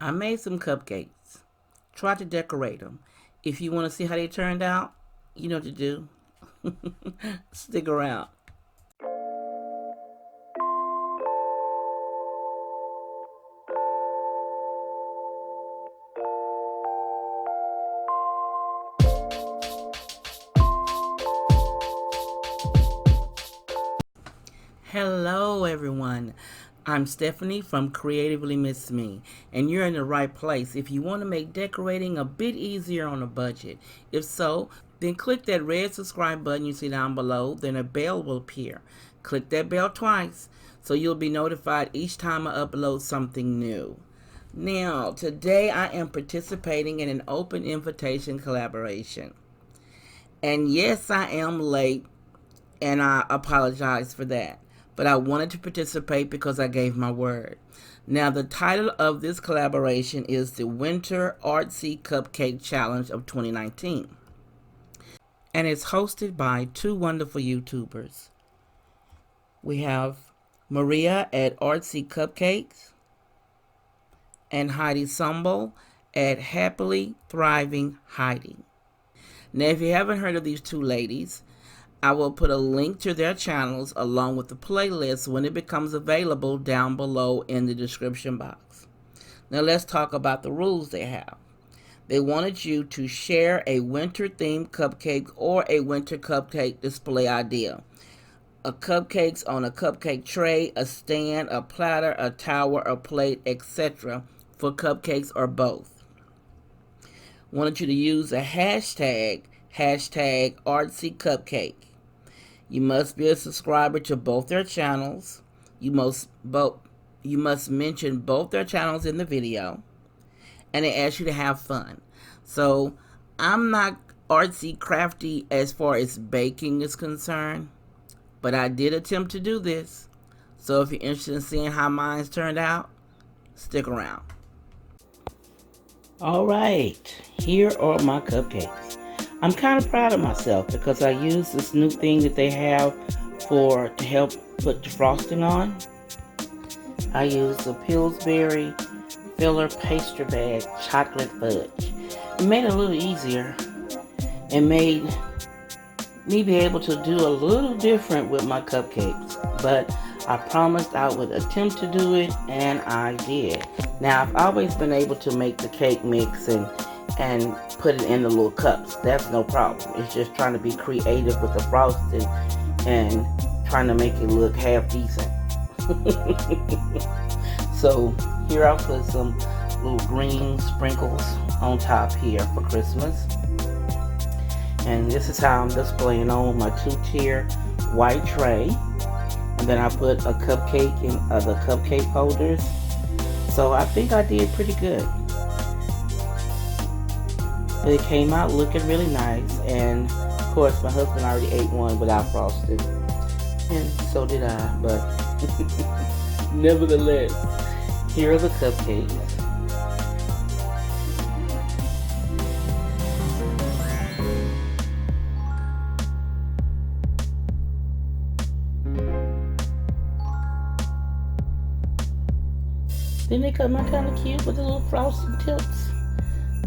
I made some cupcakes. Try to decorate them. If you want to see how they turned out, you know what to do. Stick around. Hello everyone, I'm Stephanie from Creatively Miss Me, and you're in the right place if you want to make decorating a bit easier on a budget. If so, then click that red subscribe button you see down below, then a bell will appear. Click that bell twice so you'll be notified each time I upload something new. Now, today I am participating in an open invitation collaboration. And yes, I am late, and I apologize for that. But I wanted to participate because I gave my word. Now, the title of this collaboration is the Winter Artsy Cupcake Challenge of 2019. And it's hosted by two wonderful YouTubers. We have Maria at ArtsyCupcake and Heidi at Happily Thriving Heidi. Now, if you haven't heard of these two ladies, I will put a link to their channels along with the playlist when it becomes available down below in the description box. Now let's talk about the rules they have. They wanted you to share a winter-themed cupcake or a winter cupcake display idea. A cupcakes on a cupcake tray, a stand, a platter, a tower, a plate, etc. for cupcakes or both. Wanted you to use a hashtag ArtsyCupcake. You must be a subscriber to both their channels. You must mention both their channels in the video. And they ask you to have fun. So I'm not artsy crafty as far as baking is concerned, but I did attempt to do this. So if you're interested in seeing how mine turned out, stick around. All right, here are my cupcakes. I'm kind of proud of myself because I used this new thing that they have to help put the frosting on. I used the Pillsbury Filler Pastry Bag Chocolate Fudge. It made it a little easier and made me be able to do a little different with my cupcakes. But I promised I would attempt to do it, and I did. Now, I've always been able to make the cake mix and put it in the little cups. That's no problem. It's just trying to be creative with the frosting and trying to make it look half decent. So here I'll put some little green sprinkles on top here for Christmas. And this is how I'm displaying on my 2-tier white tray. And then I put a cupcake in the cupcake holders. So I think I did pretty good. It came out looking really nice, and of course my husband already ate one without frosting, and so did I, but nevertheless, here are the cupcakes. Didn't they come out kind of cute with the little frosting tips?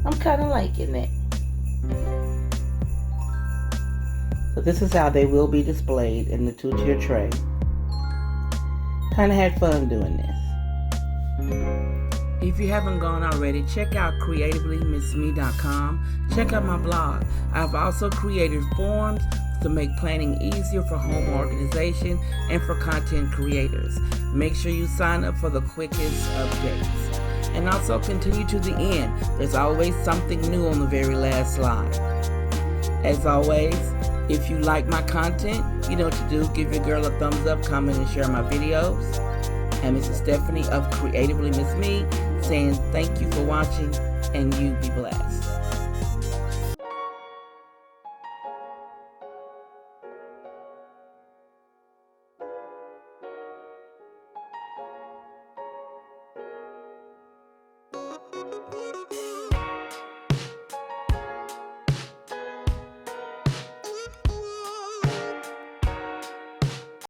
I'm kind of liking that. So this is how they will be displayed in the 2-tier tray. Kind of had fun doing this. If you haven't gone already, check out creativelymissme.com. Check out my blog. I've also created forums to make planning easier for home organization and for content creators. Make sure you sign up for the quickest updates. And also continue to the end. There's always something new on the very last slide. As always, if you like my content, you know what to do. Give your girl a thumbs up, comment, and share my videos. And Mrs. Stephanie of Creatively Miss Me saying thank you for watching, and you be blessed.